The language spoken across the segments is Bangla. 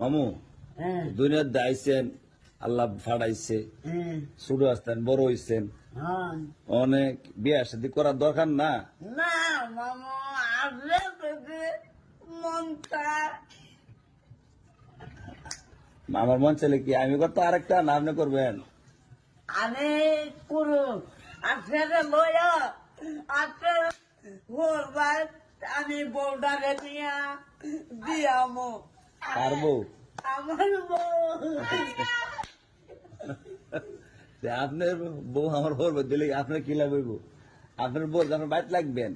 মামু দুনিয়ার দাইছেন আল্লাহ ফাড়াইছে ছোট আসতেন বড় হইছেন অনেক বিয়ে শাদী করার দরকার না না মামু আসলে তোকে মনটা আমার মন চাইলে কি আমি করতো আরেকটা না আপনি করবেন আমি করু আপনাকে লয়া আপনার বলবার আমি বউটাকে নিয়ে দিয়ামো পারবো আমার বউ আপনার বউ আমার বউ দিলে আপনার কি লাগবে আপনার বউ আপনার বাইট লাগবেন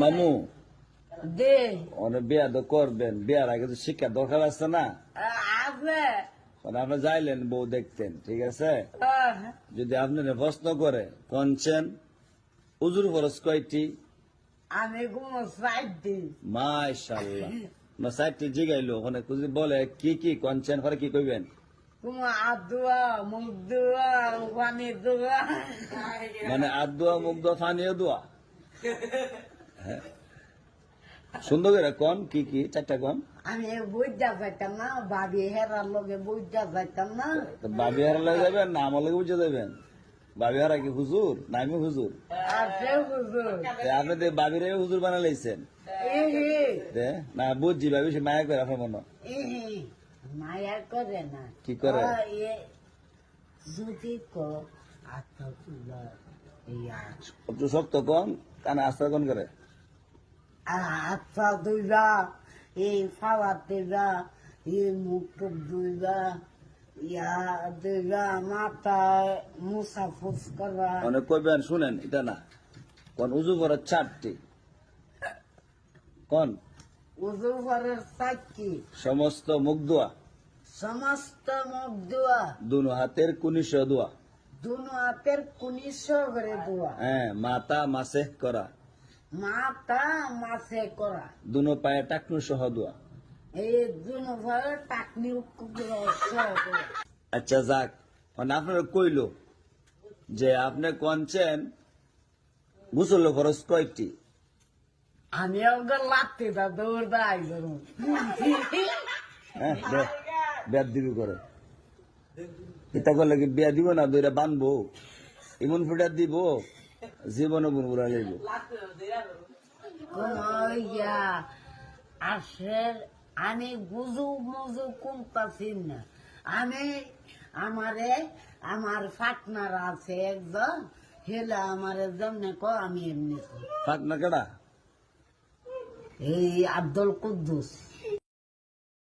মামু দে অনেক বিয়া তো করবেন বিয়ার আগে তো শিক্ষা দরকার আছে না আছে আপনি যাইলেন বউ দেখতেন ঠিক আছে যদি আপনি প্রশ্ন করে কনছেন উজুর খরচ কয়টি আমি কোনো সাইড দিই মাশাআল্লাহ সাইডটি জিগাইলো ওখানে যদি বলে কি কি কনছেন পরে কি কইবেন তোমার আদুয়া মুখ দুয়া পানি দুয়া মানে আদ দোয়া মুখ দোয়া ফানিও দোয়া হ্যাঁ সুন্দর করে কন কি কি চারটা কন আমি বুঝতে পারতাম না ভাবি হেরার লোকে বুঝতে পারতাম না বাবি হারা যাবেন না আমার লগে বুঝে যাবেন বাবি হারা কি হুজুর না আমি হুজুর আছে হুজুর আপনি বাবিরে হুজুর বানাইছেন না বুঝছি ভাবি সে মায়া করে আপনার মনে মায়া করে না কি করে যদি আত্মা একটু শক্ত কম কানে আস্থা কোন করে আত্মা দুইবা এই খাওয়ার দিবা এই মুখ টুক দুইবা ইয়া দুইবা মাথায় মুসা ফুস করা অনেক কইবেন শুনেন এটা না কোন উজু করে চারটি কোন উজু ঘরের সাক্ষী সমস্ত মুখ দোয়া সমস্ত মুখ দোয়া দুনো হাতের কুনিশ দোয়া দুনো হাতের কুনিশ করে দোয়া হ্যাঁ মাথা মাসে করা মাথা মাসে করা দুনো পায়ে টাকনু সহ দোয়া এই দুনো ঘরে টাকনি আচ্ছা যাক মানে আপনারা কইল যে আপনি কনছেন গুসল খরচ কয়টি আমি ওকে লাগতে তা দৌড় আইব হ্যাঁ বেদ দিবি করে এটা করলে কি বিয়া দিব না দুইটা বানবো এমন ফুটার দিব জীবনে বুনবুরা লইব আসে আমি বুঝু মুজু কুমতাছি না আমি আমার ফাটনার আছে একজন হেলা আমার যেমনি ক আমি এমনি ফাঁক না কেডা এই আব্দুল কুদ্দুস